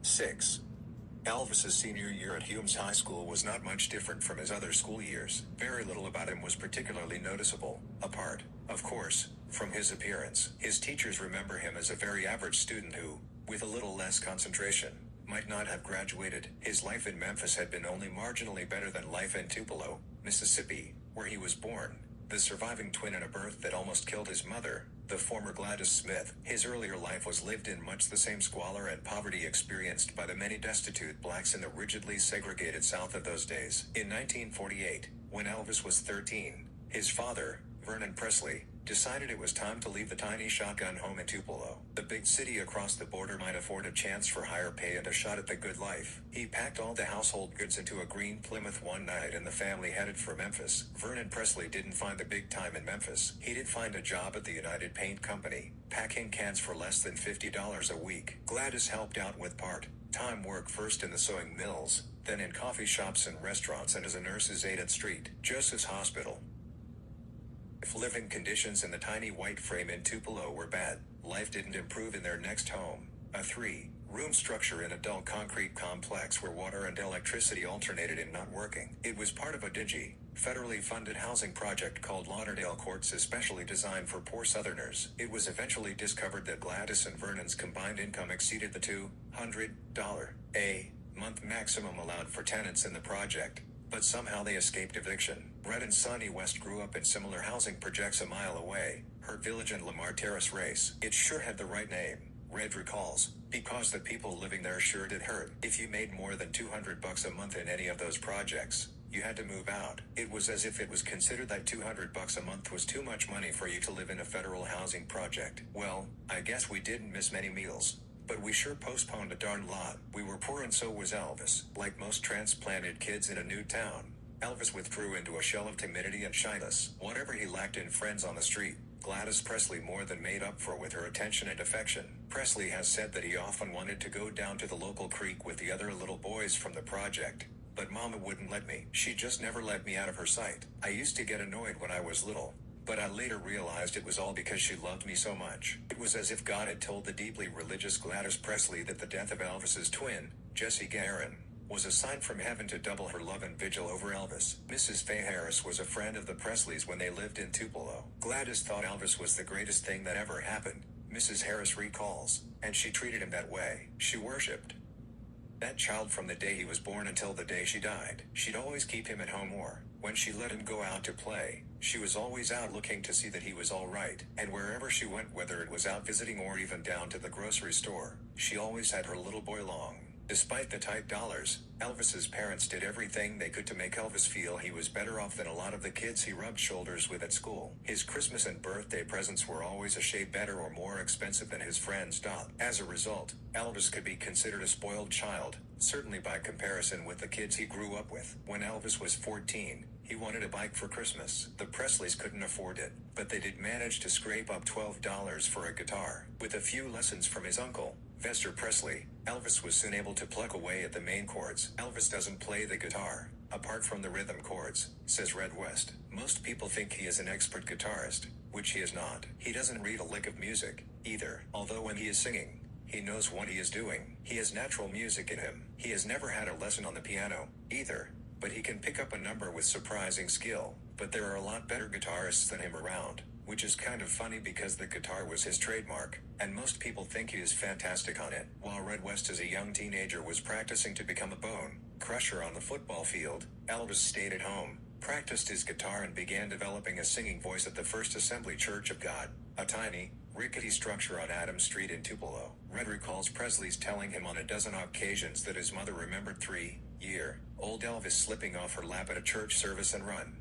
6. Elvis's senior year at Humes High School was not much different from his other school years. Very little about him was particularly noticeable, apart, of course, from his appearance. His teachers remember him as a very average student who, with a little less concentration, might not have graduated. His life in Memphis had been only marginally better than life in Tupelo, Mississippi, where he was born, the surviving twin in a birth that almost killed his mother, the former Gladys Smith. His earlier life was lived in much the same squalor and poverty experienced by the many destitute blacks in the rigidly segregated South of those days. In 1948, when Elvis was 13, his father, Vernon Presley, decided it was time to leave the tiny shotgun home in Tupelo. The big city across the border might afford a chance for higher pay and a shot at the good life. He packed all the household goods into a green Plymouth one night and the family headed for Memphis. Vernon Presley didn't find the big time in Memphis. He did find a job at the United Paint Company, packing cans for less than $50 a week. Gladys helped out with part-time work first in the sewing mills, then in coffee shops and restaurants and as a nurse's aide at St. Joseph's Hospital. If living conditions in the tiny white frame in Tupelo were bad, life didn't improve in their next home, a 3-room structure in a dull concrete complex where water and electricity alternated in not working. It was part of a dingy, federally funded housing project called Lauderdale Courts, especially designed for poor Southerners. It was eventually discovered that Gladys and Vernon's combined income exceeded the $200 a month maximum allowed for tenants in the project. But somehow they escaped eviction. Red and Sonny West grew up in similar housing projects a mile away, Hurt Village and Lamar Terrace Race. It sure had the right name, Red recalls, because the people living there sure did hurt. If you made more than $200 a month in any of those projects, you had to move out. It was as if it was considered that $200 a month was too much money for you to live in a federal housing project. Well, I guess we didn't miss many meals. But we sure postponed a darn lot. We were poor and so was Elvis. Like most transplanted kids in a new town, Elvis withdrew into a shell of timidity and shyness. Whatever he lacked in friends on the street, Gladys Presley more than made up for with her attention and affection. Presley has said that he often wanted to go down to the local creek with the other little boys from the project. But Mama wouldn't let me. She just never let me out of her sight. I used to get annoyed when I was little. But I later realized it was all because she loved me so much. It was as if God had told the deeply religious Gladys Presley that the death of Elvis's twin, Jessie Guerin, was a sign from heaven to double her love and vigil over Elvis. Mrs. Fay Harris was a friend of the Presleys when they lived in Tupelo. Gladys thought Elvis was the greatest thing that ever happened, Mrs. Harris recalls, and she treated him that way. She worshipped that child from the day he was born until the day she died. She'd always keep him at home, or, when she let him go out to play, she was always out looking to see that he was all right. And wherever she went, whether it was out visiting or even down to the grocery store, she always had her little boy along. Despite the tight dollars, Elvis's parents did everything they could to make Elvis feel he was better off than a lot of the kids he rubbed shoulders with at school. His Christmas and birthday presents were always a shade better or more expensive than his friends' doll. As a result, Elvis could be considered a spoiled child, certainly by comparison with the kids he grew up with. When Elvis was 14, he wanted a bike for Christmas. The Presleys couldn't afford it, but they did manage to scrape up $12 for a guitar. With a few lessons from his uncle, Vester Presley, Elvis was soon able to pluck away at the main chords. Elvis doesn't play the guitar, apart from the rhythm chords, says Red West. Most people think he is an expert guitarist, which he is not. He doesn't read a lick of music, either. Although when he is singing, he knows what he is doing. He has natural music in him. He has never had a lesson on the piano, either. But he can pick up a number with surprising skill. But there are a lot better guitarists than him around, which is kind of funny because the guitar was his trademark, and most people think he is fantastic on it. While Red West as a young teenager was practicing to become a bone crusher on the football field, Elvis stayed at home, practiced his guitar and began developing a singing voice at the First Assembly Church of God, a tiny, rickety structure on Adams Street in Tupelo. Red recalls Presley's telling him on a dozen occasions that his mother remembered 3-year-old Elvis slipping off her lap at a church service and running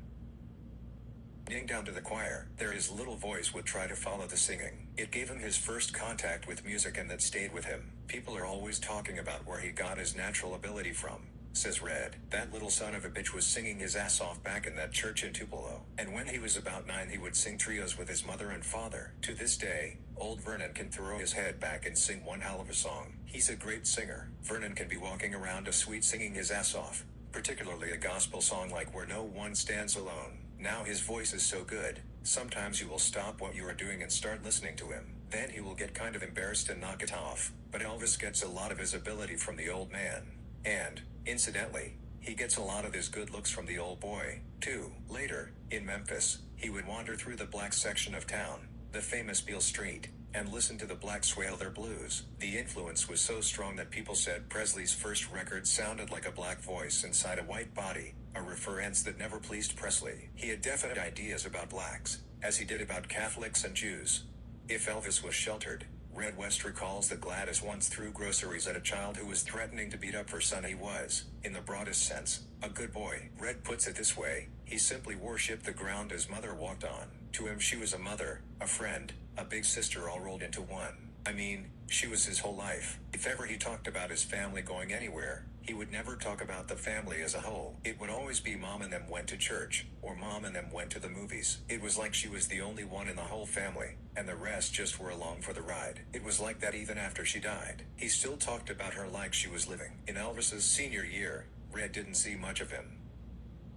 down to the choir. There his little voice would try to follow the singing. It gave him his first contact with music and that stayed with him. People are always talking about where he got his natural ability from, says Red. That little son of a bitch was singing his ass off back in that church in Tupelo. And when he was about 9 he would sing trios with his mother and father. To this day, old Vernon can throw his head back and sing one hell of a song. He's a great singer. Vernon can be walking around a suite singing his ass off, particularly a gospel song like Where No One Stands Alone. Now his voice is so good, sometimes you will stop what you are doing and start listening to him. Then he will get kind of embarrassed and knock it off. But Elvis gets a lot of his ability from the old man. And, incidentally, he gets a lot of his good looks from the old boy, too. Later, in Memphis, he would wander through the black section of town, the famous Beale Street, and listen to the blacks wail their blues. The influence was so strong that people said Presley's first record sounded like a black voice inside a white body, a reference that never pleased Presley. He had definite ideas about blacks, as he did about Catholics and Jews. If Elvis was sheltered, Red West recalls that Gladys once threw groceries at a child who was threatening to beat up her son. He was, in the broadest sense, a good boy. Red puts it this way: he simply worshipped the ground his mother walked on. To him she was a mother, a friend, a big sister all rolled into one. I mean, she was his whole life. If ever he talked about his family going anywhere, he would never talk about the family as a whole. It would always be mom and them went to church, or mom and them went to the movies. It was like she was the only one in the whole family, and the rest just were along for the ride. It was like that even after she died. He still talked about her like she was living. In Elvis's senior year, Red didn't see much of him.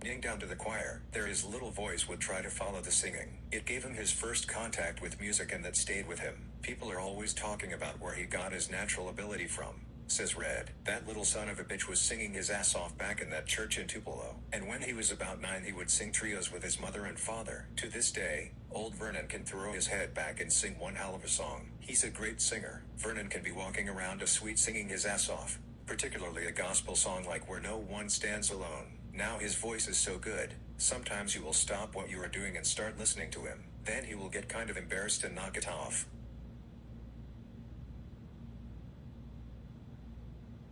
Singing down to the choir, there his little voice would try to follow the singing. It gave him his first contact with music, and that stayed with him. People are always talking about where he got his natural ability from, says Red. That little son of a bitch was singing his ass off back in that church in Tupelo. And when he was about 9, he would sing trios with his mother and father. To this day, old Vernon can throw his head back and sing one hell of a song. He's a great singer. Vernon can be walking around a suite singing his ass off, particularly a gospel song like Where No One Stands Alone. Now his voice is so good, sometimes you will stop what you are doing and start listening to him. Then he will get kind of embarrassed and knock it off.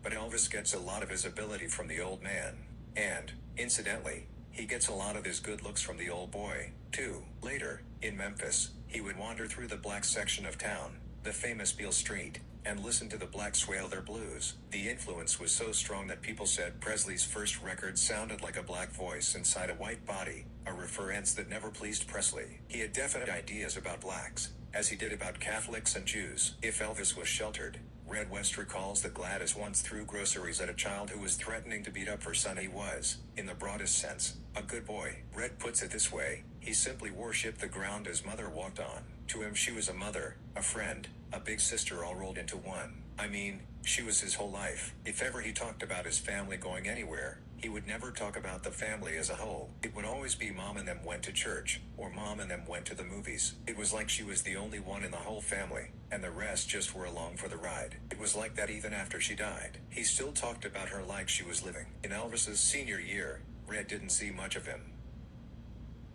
But Elvis gets a lot of his ability from the old man. And, incidentally, he gets a lot of his good looks from the old boy, too. Later, in Memphis, he would wander through the black section of town, the famous Beale Street, and listen to the blacks wail their blues. The influence was so strong that people said Presley's first record sounded like a black voice inside a white body, a reference that never pleased Presley. He had definite ideas about blacks, as he did about Catholics and Jews. If Elvis was sheltered, Red West recalls that Gladys once threw groceries at a child who was threatening to beat up her son. He was, in the broadest sense, a good boy. Red puts it this way: he simply worshipped the ground his mother walked on. To him she was a mother, a friend, a big sister all rolled into one. I mean, she was his whole life. If ever he talked about his family going anywhere, he would never talk about the family as a whole. It would always be mom and them went to church, or mom and them went to the movies. It was like she was the only one in the whole family, and the rest just were along for the ride. It was like that even after she died. He still talked about her like she was living. In Elvis's senior year, Red didn't see much of him.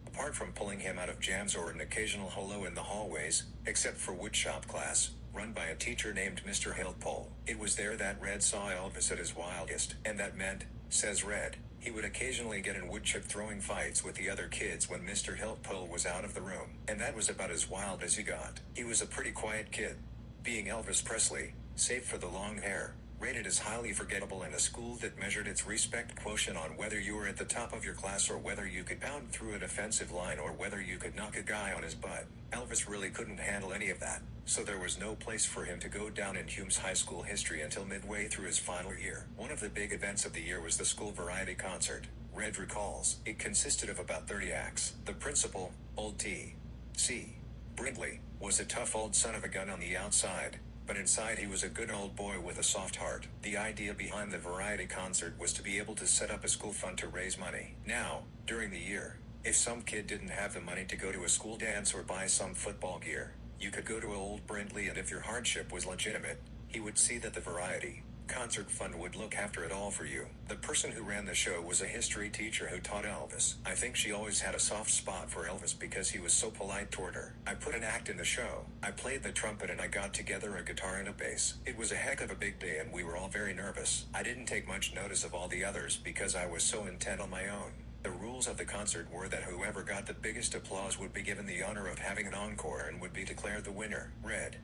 Apart from pulling him out of jams or an occasional holo in the hallways, except for woodshop class, run by a teacher named Mr. Hiltpole. It was there that Red saw Elvis at his wildest, and that meant, says Red, he would occasionally get in woodchip throwing fights with the other kids when Mr. Hiltpole was out of the room. And that was about as wild as he got. He was a pretty quiet kid. Being Elvis Presley, save for the long hair, rated as highly forgettable in a school that measured its respect quotient on whether you were at the top of your class or whether you could pound through a defensive line or whether you could knock a guy on his butt. Elvis really couldn't handle any of that, so there was no place for him to go down in Hume's high school history until midway through his final year. One of the big events of the year was the school variety concert. Red recalls, it consisted of about 30 acts. The principal, old T.C. Brindley, was a tough old son of a gun on the outside, but inside he was a good old boy with a soft heart. The idea behind the variety concert was to be able to set up a school fund to raise money. Now, during the year, if some kid didn't have the money to go to a school dance or buy some football gear, you could go to old Brindley, and if your hardship was legitimate, he would see that the variety concert fund would look after it all for you. The person who ran the show was a history teacher who taught Elvis. I think she always had a soft spot for Elvis because he was so polite toward her. I put an act in the show. I played the trumpet and I got together a guitar and a bass. It was a heck of a big day and we were all very nervous. I didn't take much notice of all the others because I was so intent on my own. The rules of the concert were that whoever got the biggest applause would be given the honor of having an encore and would be declared the winner. Red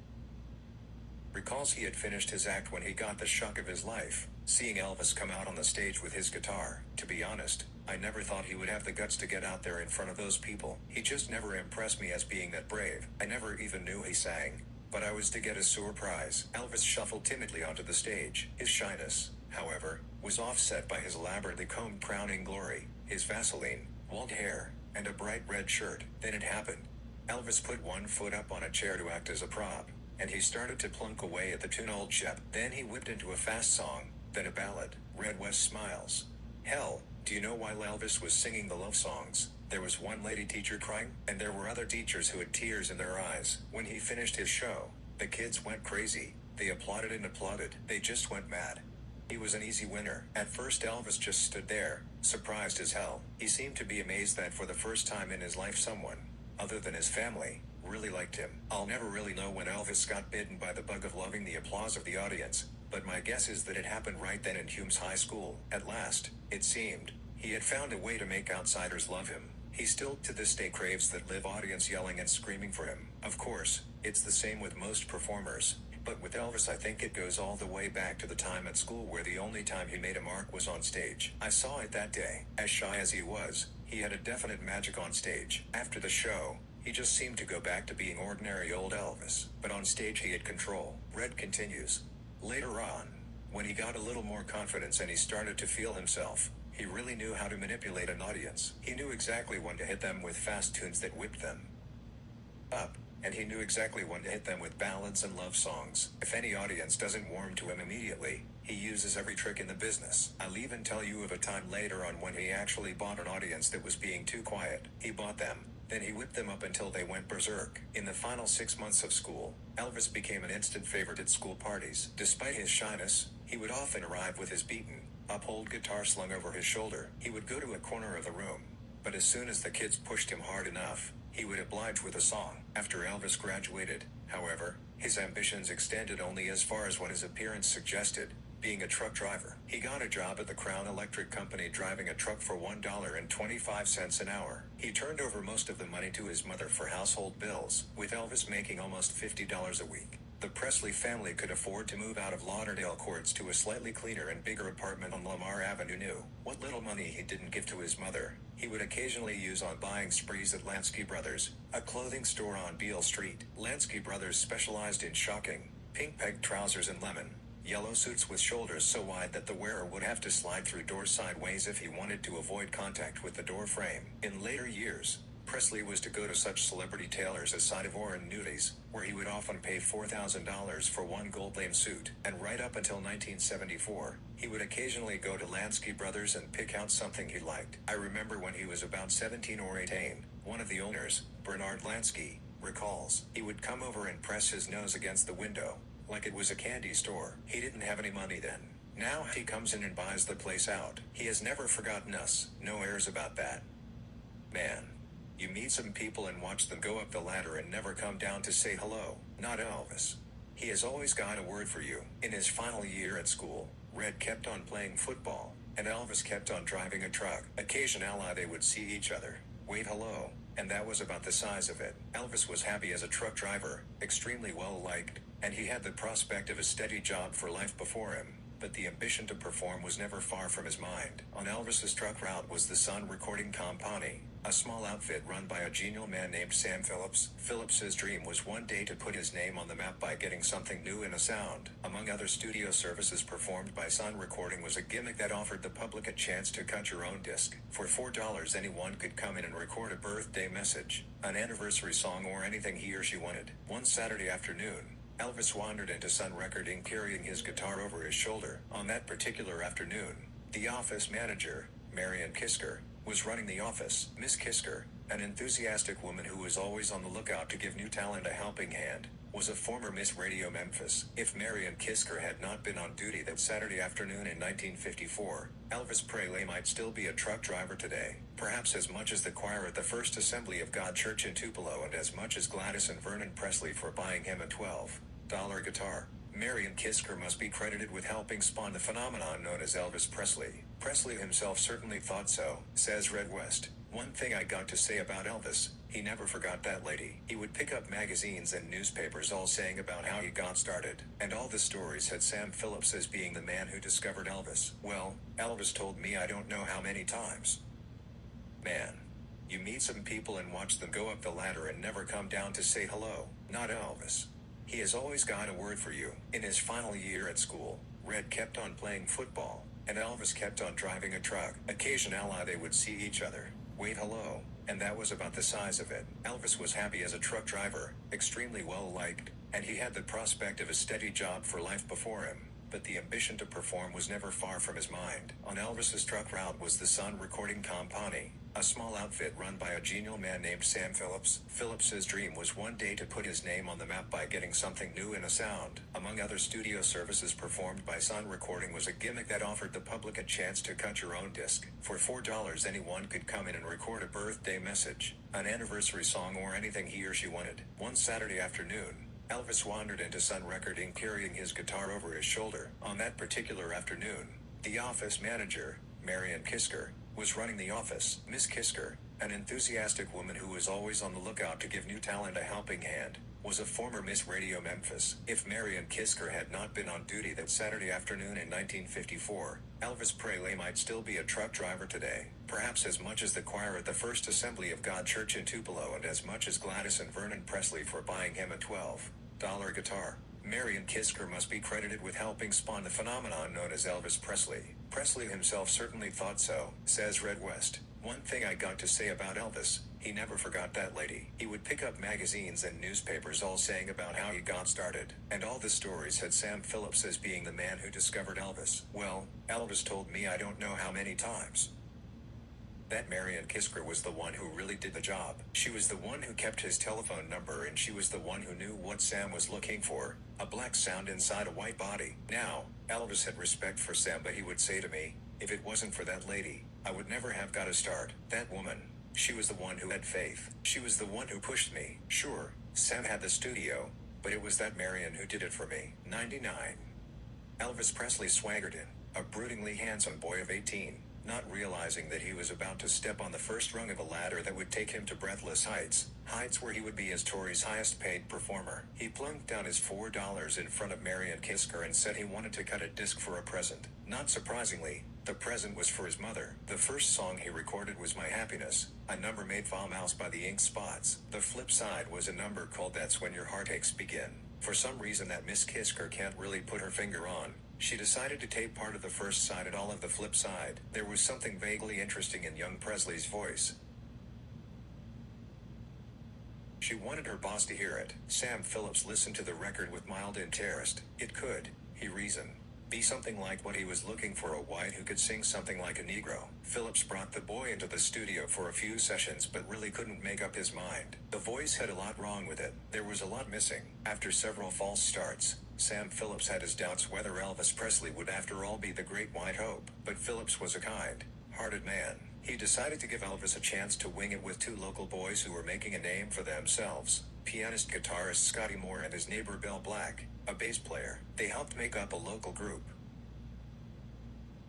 recalls he had finished his act when he got the shock of his life, seeing Elvis come out on the stage with his guitar. To be honest, I never thought he would have the guts to get out there in front of those people. He just never impressed me as being that brave. I never even knew he sang, but I was to get a surprise. Elvis shuffled timidly onto the stage. His shyness, however, was offset by his elaborately combed crowning glory, his Vaseline, walled hair, and a bright red shirt. Then it happened. Elvis put one foot up on a chair to act as a prop. and he started to plunk away at the tune Old Shep. Then he whipped into a fast song, then a ballad, Red West Smiles. Hell, do you know while Elvis was singing the love songs, there was one lady teacher crying, and there were other teachers who had tears in their eyes. When he finished his show, the kids went crazy. They applauded and applauded. They just went mad. He was an easy winner. At first Elvis just stood there, surprised as hell. He seemed to be amazed that for the first time in his life someone, other than his family, really liked him. I'll never really know when Elvis got bitten by the bug of loving the applause of the audience, but my guess is that it happened right then in Hume's high school. At last, it seemed, he had found a way to make outsiders love him. He still to this day craves that live audience yelling and screaming for him. Of course, it's the same with most performers. But with Elvis I think it goes all the way back to the time at school where the only time he made a mark was on stage. I saw it that day. As shy as he was, he had a definite magic on stage. After the show, he just seemed to go back to being ordinary old Elvis. But on stage he had control. Red continues. Later on, when he got a little more confidence and he started to feel himself, he really knew how to manipulate an audience. He knew exactly when to hit them with fast tunes that whipped them up, and he knew exactly when to hit them with ballads and love songs. If any audience doesn't warm to him immediately, he uses every trick in the business. I'll even tell you of a time later on when he actually bought an audience that was being too quiet. He bought them, then he whipped them up until they went berserk. In the final 6 months of school, Elvis became an instant favorite at school parties. Despite his shyness, he would often arrive with his beaten up old guitar slung over his shoulder. He would go to a corner of the room, but as soon as the kids pushed him hard enough, he would oblige with a song. After Elvis graduated, however, his ambitions extended only as far as what his appearance suggested, being a truck driver. He got a job at the Crown Electric Company driving a truck for $1.25 an hour. He turned over most of the money to his mother for household bills, with Elvis making almost $50 a week. The Presley family could afford to move out of Lauderdale Courts to a slightly cleaner and bigger apartment on Lamar Avenue. Knew what little money he didn't give to his mother, he would occasionally use on buying sprees at Lansky Brothers, a clothing store on Beale Street. Lansky Brothers specialized in shocking, pink peg trousers and lemon yellow suits with shoulders so wide that the wearer would have to slide through doors sideways if he wanted to avoid contact with the door frame. In later years, Presley was to go to such celebrity tailors as Sidevore and Nudies, where he would often pay $4,000 for one gold-lame suit. And right up until 1974, he would occasionally go to Lansky Brothers and pick out something he liked. I remember when he was about 17 or 18, one of the owners, Bernard Lansky, recalls, he would come over and press his nose against the window, like it was a candy store. He didn't have any money then. Now he comes in and buys the place out. He has never forgotten us, no airs about that. Man. You meet some people and watch them go up the ladder and never come down to say hello. Not Elvis. He has always got a word for you. In his final year at school, Red kept on playing football, and Elvis kept on driving a truck. Occasionally they would see each other, wave hello, and that was about the size of it. Elvis was happy as a truck driver, extremely well liked, and he had the prospect of a steady job for life before him. But the ambition to perform was never far from his mind. On Elvis's truck route was the Sun Recording Company, a small outfit run by a genial man named Sam Phillips. Phillips's dream was one day to put his name on the map by getting something new in a sound. Among other studio services performed by Sun Recording was a gimmick that offered the public a chance to cut your own disc. For $4 anyone could come in and record a birthday message, an anniversary song or anything he or she wanted. One Saturday afternoon, Elvis wandered into Sun Recording carrying his guitar over his shoulder. On that particular afternoon, the office manager, Marion Kisker, was running the office. Miss Kisker, an enthusiastic woman who was always on the lookout to give new talent a helping hand, was a former Miss Radio Memphis. If Marion Kisker had not been on duty that Saturday afternoon in 1954, Elvis Presley might still be a truck driver today. Perhaps as much as the choir at the First Assembly of God Church in Tupelo and as much as Gladys and Vernon Presley for buying him a $12 guitar. Marion Kisker must be credited with helping spawn the phenomenon known as Elvis Presley. Presley himself certainly thought so, says Red West. One thing I got to say about Elvis, he never forgot that lady. He would pick up magazines and newspapers all saying about how he got started, and all the stories had Sam Phillips as being the man who discovered Elvis. Well, Elvis told me I don't know how many times. Man. You meet some people and watch them go up the ladder and never come down to say hello. Not Elvis. He has always got a word for you. In his final year at school, Red kept on playing football, and Elvis kept on driving a truck. Occasionally they would see each other, wave hello, and that was about the size of it. Elvis was happy as a truck driver, extremely well liked, and he had the prospect of a steady job for life before him. But the ambition to perform was never far from his mind. On Elvis's truck route was the Sun Recording Company, a small outfit run by a genial man named Sam Phillips. Phillips's dream was one day to put his name on the map by getting something new in a sound. Among other studio services performed by Sun Recording was a gimmick that offered the public a chance to cut your own disc. For $4 anyone could come in and record a birthday message, an anniversary song, or anything he or she wanted. One Saturday afternoon, Elvis wandered into Sun Recording carrying his guitar over his shoulder. On that particular afternoon, the office manager, Marion Kisker, was running the office. Miss Kisker, an enthusiastic woman who was always on the lookout to give new talent a helping hand, was a former Miss Radio Memphis. If Marion Kisker had not been on duty that Saturday afternoon in 1954, Elvis Presley might still be a truck driver today. Perhaps as much as the choir at the First Assembly of God Church in Tupelo, and as much as Gladys and Vernon Presley for buying him a $12 guitar. Marion Kisker must be credited with helping spawn the phenomenon known as Elvis Presley. Presley himself certainly thought so, says Red West. One thing I got to say about Elvis, he never forgot that lady. He would pick up magazines and newspapers all saying about how he got started, and all the stories had Sam Phillips as being the man who discovered Elvis. Well, Elvis told me I don't know how many times that Marion Kisker was the one who really did the job. She was the one who kept his telephone number, and she was the one who knew what Sam was looking for, a black sound inside a white body. Now, Elvis had respect for Sam, but he would say to me, if it wasn't for that lady, I would never have got a start. That woman, she was the one who had faith. She was the one who pushed me. Sure, Sam had the studio, but it was that Marion who did it for me. 99. Elvis Presley swaggered in, a broodingly handsome boy of 18. Not realizing that he was about to step on the first rung of a ladder that would take him to breathless heights where he would be as Tory's highest paid performer. He plunked down his $4 in front of Marion Kisker and said he wanted to cut a disc for a present. Not surprisingly, the present was for his mother. The first song he recorded was My Happiness, a number made famous by the Ink Spots. The flip side was a number called That's When Your Heartaches Begin. For some reason that Miss Kisker can't really put her finger on, she decided to tape part of the first side and all of the flip side. There was something vaguely interesting in young Presley's voice. She wanted her boss to hear it. Sam Phillips listened to the record with mild interest. It could, he reasoned, be something like what he was looking for, a white who could sing something like a Negro. Phillips brought the boy into the studio for a few sessions but really couldn't make up his mind. The voice had a lot wrong with it. There was a lot missing. After several false starts, Sam Phillips had his doubts whether Elvis Presley would after all be the great white hope. But Phillips was a kind-hearted man. He decided to give Elvis a chance to wing it with two local boys who were making a name for themselves, pianist-guitarist Scotty Moore and his neighbor Bill Black, a bass player. They helped make up a local group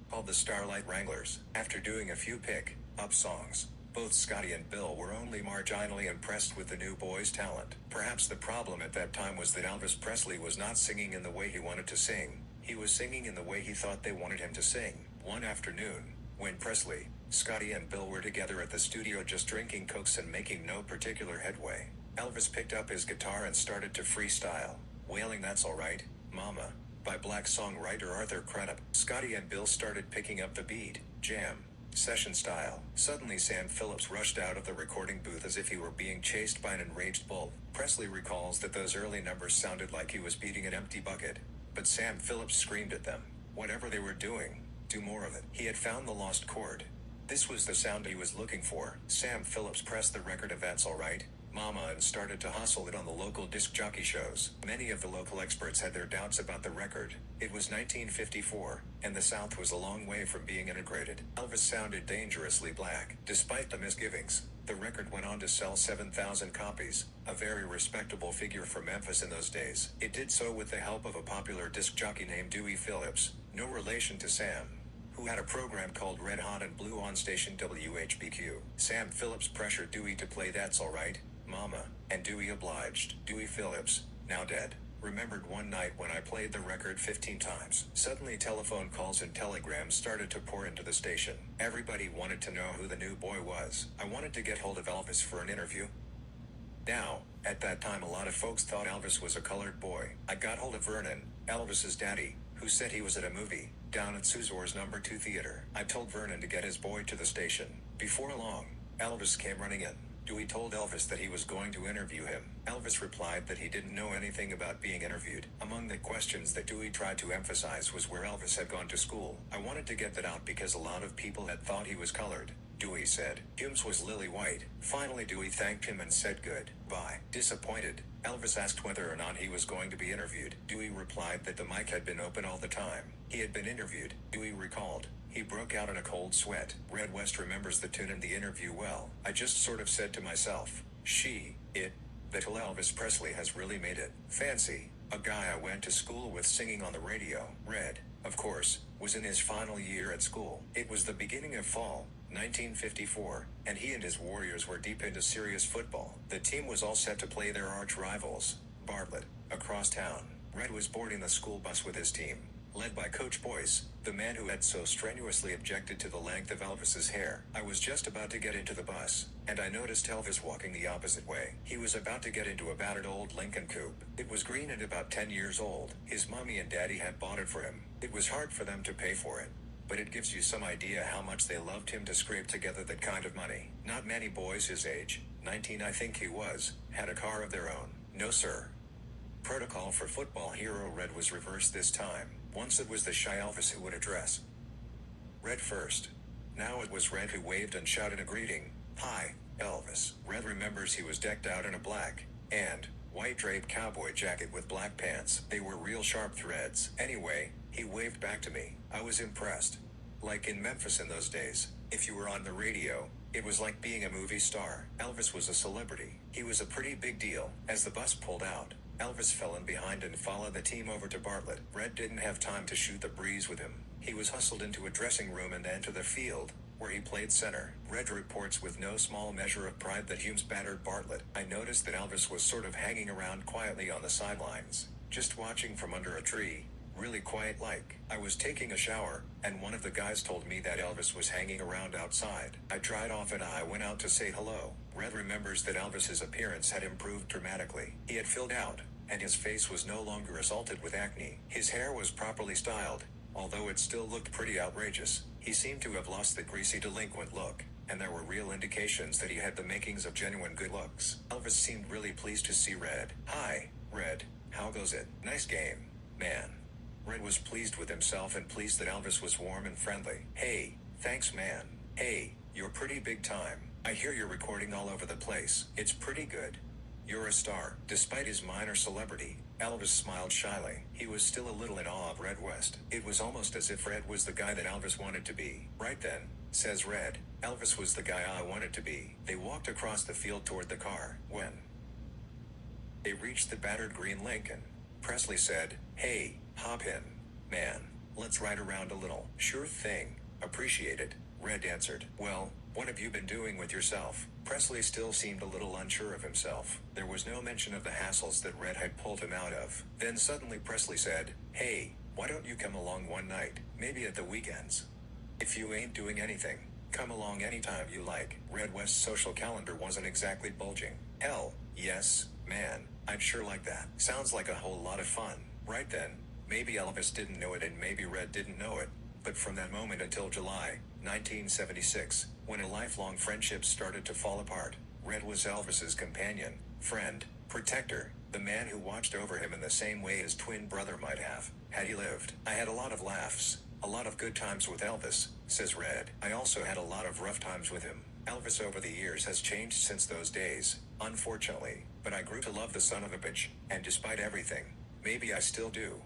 called the Starlight Wranglers. After doing a few pick-up songs, both Scotty and Bill were only marginally impressed with the new boys' talent. Perhaps the problem at that time was that Elvis Presley was not singing in the way he wanted to sing. He was singing in the way he thought they wanted him to sing. One afternoon, when Presley, Scotty and Bill were together at the studio just drinking cokes and making no particular headway, Elvis picked up his guitar and started to freestyle, wailing That's Alright, Mama, by Black songwriter Arthur Crudup. Scotty and Bill started picking up the beat, jam session style. Suddenly Sam Phillips rushed out of the recording booth as if he were being chased by an enraged bull. Presley recalls that those early numbers sounded like he was beating an empty bucket, but Sam Phillips screamed at them, whatever they were doing, do more of it. He had found the lost chord. This was the sound he was looking for. Sam Phillips pressed the record of That's Alright, Mama and started to hustle it on the local disc jockey shows. Many of the local experts had their doubts about the record. It was 1954, and the South was a long way from being integrated. Elvis sounded dangerously black. Despite the misgivings, the record went on to sell 7,000 copies, a very respectable figure for Memphis in those days. It did so with the help of a popular disc jockey named Dewey Phillips, no relation to Sam, who had a program called Red Hot and Blue on station WHBQ. Sam Phillips pressured Dewey to play That's Alright, Mama, and Dewey obliged. Dewey Phillips, now dead, remembered one night when I played the record 15 times. Suddenly telephone calls and telegrams started to pour into the station. Everybody wanted to know who the new boy was. I wanted to get hold of Elvis for an interview. Now, at that time a lot of folks thought Elvis was a colored boy. I got hold of Vernon, Elvis's daddy, who said he was at a movie down at Suzor's number 2 theater. I told Vernon to get his boy to the station. Before long, Elvis came running in. Dewey told Elvis that he was going to interview him. Elvis replied that he didn't know anything about being interviewed. Among the questions that Dewey tried to emphasize was where Elvis had gone to school. I wanted to get that out because a lot of people had thought he was colored, Dewey said. Humes was lily white. Finally, Dewey thanked him and said goodbye. Disappointed, Elvis asked whether or not he was going to be interviewed. Dewey replied that the mic had been open all the time. He had been interviewed, Dewey recalled. He broke out in a cold sweat. Red West remembers the tune in the interview well. I just sort of said to myself, that Elvis Presley has really made it. Fancy. A guy I went to school with singing on the radio. Red, of course, was in his final year at school. It was the beginning of fall, 1954, and he and his Warriors were deep into serious football. The team was all set to play their arch rivals, Bartlett, across town. Red was boarding the school bus with his team, led by Coach Boyce, the man who had so strenuously objected to the length of Elvis's hair. I was just about to get into the bus, and I noticed Elvis walking the opposite way. He was about to get into a battered old Lincoln coupe. It was green and about 10 years old. His mommy and daddy had bought it for him. It was hard for them to pay for it, but it gives you some idea how much they loved him to scrape together that kind of money. Not many boys his age, 19 I think he was, had a car of their own. No sir. Protocol for football hero Red was reversed this time. Once it was the shy Elvis who would address Red first. Now it was Red who waved and shouted a greeting. Hi, Elvis. Red remembers he was decked out in a black and white draped cowboy jacket with black pants. They were real sharp threads. Anyway, he waved back to me. I was impressed. Like in Memphis in those days, if you were on the radio, it was like being a movie star. Elvis was a celebrity. He was a pretty big deal. As the bus pulled out, Elvis fell in behind and followed the team over to Bartlett. Red didn't have time to shoot the breeze with him. He was hustled into a dressing room and then to the field, where he played center. Red reports with no small measure of pride that Humes battered Bartlett. I noticed that Elvis was sort of hanging around quietly on the sidelines, just watching from under a tree, really quiet like. I was taking a shower, and one of the guys told me that Elvis was hanging around outside. I dried off and I went out to say hello. Red remembers that Elvis's appearance had improved dramatically. He had filled out, and his face was no longer assaulted with acne. His hair was properly styled, although it still looked pretty outrageous. He seemed to have lost the greasy delinquent look, and there were real indications that he had the makings of genuine good looks. Elvis seemed really pleased to see Red. Hi, Red, how goes it? Nice game, man. Red was pleased with himself and pleased that Elvis was warm and friendly. Hey, thanks man. Hey, you're pretty big time. I hear you're recording all over the place. It's pretty good. You're a star. Despite his minor celebrity, Elvis smiled shyly. He was still a little in awe of Red West. It was almost as if Red was the guy that Elvis wanted to be. Right then, says Red, Elvis was the guy I wanted to be. They walked across the field toward the car. When they reached the battered green Lincoln, Presley said, Hey, hop in, man. Let's ride around a little. Sure thing. Appreciate it, Red answered. Well, what have you been doing with yourself? Presley still seemed a little unsure of himself. There was no mention of the hassles that Red had pulled him out of. Then suddenly Presley said, Hey, why don't you come along one night, maybe at the weekends? If you ain't doing anything, come along anytime you like. Red West's social calendar wasn't exactly bulging. Hell, yes, man, I'd sure like that. Sounds like a whole lot of fun. Right then, maybe Elvis didn't know it and maybe Red didn't know it, but from that moment until July 1976, when a lifelong friendship started to fall apart, Red was Elvis's companion, friend, protector, the man who watched over him in the same way his twin brother might have, had he lived. I had a lot of laughs, a lot of good times with Elvis, says Red. I also had a lot of rough times with him. Elvis over the years has changed since those days, unfortunately, but I grew to love the son of a bitch, and despite everything, maybe I still do.